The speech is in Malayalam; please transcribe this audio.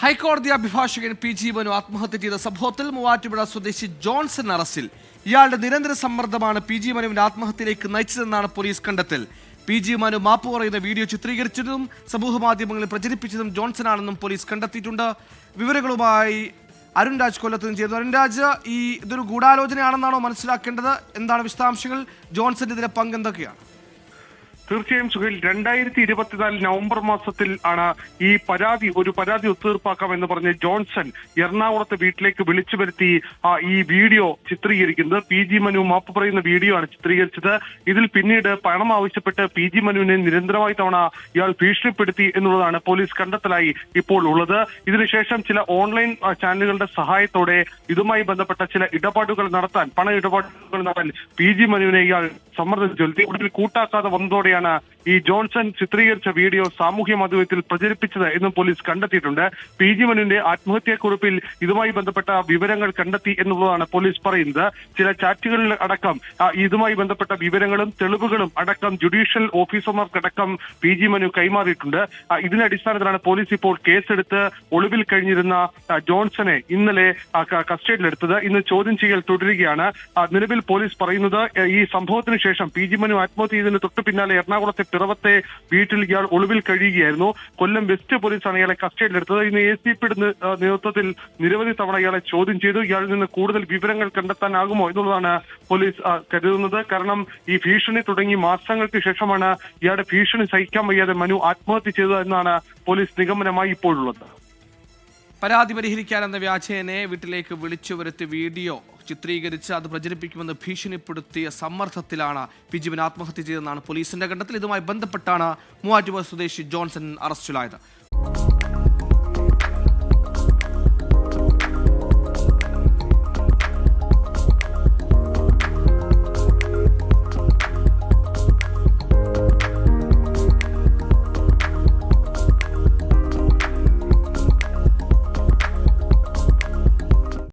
ഹൈക്കോടതി അഭിഭാഷകൻ പി.ജി. മനു ആത്മഹത്യ ചെയ്ത സംഭവത്തിൽ മൂവാറ്റുപുഴ സ്വദേശി ജോൺസൺ അറസ്റ്റിൽ. ഇയാളുടെ നിരന്തര സമ്മർദ്ദമാണ് പി.ജി. മനുവിന്റെ ആത്മഹത്യയിലേക്ക് നയിച്ചതെന്നാണ് പോലീസ് കണ്ടെത്തൽ. പി.ജി. മനു മാപ്പ് പറയുന്ന വീഡിയോ ചിത്രീകരിച്ചതും സമൂഹമാധ്യമങ്ങളിൽ പ്രചരിപ്പിച്ചതും ജോൺസനാണെന്നും പോലീസ് കണ്ടെത്തിയിട്ടുണ്ട്. വിവരങ്ങളുമായി അരുൺ രാജ് കൊല്ലത്ത് നിന്ന് ചേർന്നു. അരുൺ രാജ്, ഇതൊരു ഗൂഢാലോചനയാണെന്നാണോ മനസ്സിലാക്കേണ്ടത്? എന്താണ് വിശദാംശങ്ങൾ? ജോൺസന്റെ ഇതിലെ പങ്ക് എന്തൊക്കെയാണ്? തീർച്ചയായും സുഹേൽ, 2024 നവംബർ മാസത്തിൽ ആണ് ഒരു പരാതി ഒത്തുതീർപ്പാക്കാമെന്ന് പറഞ്ഞ് ജോൺസൺ എറണാകുളത്തെ വീട്ടിലേക്ക് വിളിച്ചു വരുത്തി ഈ വീഡിയോ ചിത്രീകരിക്കുന്നത്. പി.ജി. മനു മാപ്പ് പറയുന്ന വീഡിയോ ആണ് ചിത്രീകരിച്ചത്. ഇതിൽ പിന്നീട് പണം ആവശ്യപ്പെട്ട് പി.ജി. മനുവിനെ നിരന്തരമായി തവണ ഇയാൾ ഭീഷണിപ്പെടുത്തി എന്നുള്ളതാണ് പോലീസ് കണ്ടെത്തലായി ഇപ്പോൾ ഉള്ളത്. ഇതിനുശേഷം ചില ഓൺലൈൻ ചാനലുകളുടെ സഹായത്തോടെ ഇതുമായി ബന്ധപ്പെട്ട ചില ഇടപാടുകൾ നടത്താൻ, പണ ഇടപാടുകൾ നടത്താൻ പി.ജി. മനുവിനെ ഇയാൾ സമ്മർദ്ദം ചെലുത്തി. ഒടുവിൽ കൂട്ടാക്കാതെ വന്നതോടെയാണ് ഈ ജോൺസൺ ചിത്രീകരിച്ച വീഡിയോ സാമൂഹ്യ മാധ്യമത്തിൽ പ്രചരിപ്പിച്ചത് എന്നും പോലീസ് കണ്ടെത്തിയിട്ടുണ്ട്. പി.ജി. മനുവിന്റെ ആത്മഹത്യാക്കുറിപ്പിൽ ഇതുമായി ബന്ധപ്പെട്ട വിവരങ്ങൾ കണ്ടെത്തി എന്നുള്ളതാണ് പോലീസ് പറയുന്നത്. ചില ചാറ്റുകളിൽ അടക്കം ഇതുമായി ബന്ധപ്പെട്ട വിവരങ്ങളും തെളിവുകളും അടക്കം ജുഡീഷ്യൽ ഓഫീസർമാർക്കടക്കം പി.ജി. മനു കൈമാറിയിട്ടുണ്ട്. ഇതിന്റെ അടിസ്ഥാനത്തിലാണ് പോലീസ് ഇപ്പോൾ കേസെടുത്ത് ഒളിവിൽ കഴിഞ്ഞിരുന്ന ജോൺസനെ ഇന്നലെ കസ്റ്റഡിയിലെടുത്തത്. ഇന്ന് ചോദ്യം ചെയ്യൽ തുടരുകയാണ്. നിലവിൽ പോലീസ് പറയുന്നത് ഈ സംഭവത്തിന് ശേഷം പി.ജി. മനു ആത്മഹത്യ ചെയ്തതിന് തൊട്ടു പിന്നാലെ എറണാകുളത്തെ പിറവത്തെ വീട്ടിൽ ഇയാൾ ഒളിവിൽ കഴിയുകയായിരുന്നു. കൊല്ലം വെസ്റ്റ് പോലീസാണ് ഇയാളെ കസ്റ്റഡിയിലെടുത്തത്. ഇന്ന് ACPയുടെ നേതൃത്വത്തിൽ നിരവധി തവണ ഇയാളെ ചോദ്യം ചെയ്തു. ഇയാളിൽ നിന്ന് കൂടുതൽ വിവരങ്ങൾ കണ്ടെത്താനാകുമോ എന്നുള്ളതാണ് പോലീസ് കരുതുന്നത്. കാരണം ഈ ഭീഷണി തുടങ്ങി മാസങ്ങൾക്ക് ശേഷമാണ് ഇയാളുടെ ഭീഷണി സഹിക്കാൻ വയ്യാതെ മനു ആത്മഹത്യ ചെയ്തത് എന്നാണ് പോലീസ് നിഗമനമായി ഇപ്പോഴുള്ളത്. പരാതി പരിഹരിക്കാനെന്ന വ്യാജേനെ വീട്ടിലേക്ക് വിളിച്ചു വരുത്തി വീഡിയോ ചിത്രീകരിച്ച് അത് പ്രചരിപ്പിക്കുമെന്ന് ഭീഷണിപ്പെടുത്തിയ സമ്മർദ്ദത്തിലാണ് പി.ജി. മനു ആത്മഹത്യ ചെയ്തതെന്നാണ് പോലീസിന്റെ കണ്ടെത്തൽ. ഇതുമായി ബന്ധപ്പെട്ടാണ് മൂവാറ്റുപുഴ സ്വദേശി ജോൺസൺ അറസ്റ്റിലായത്.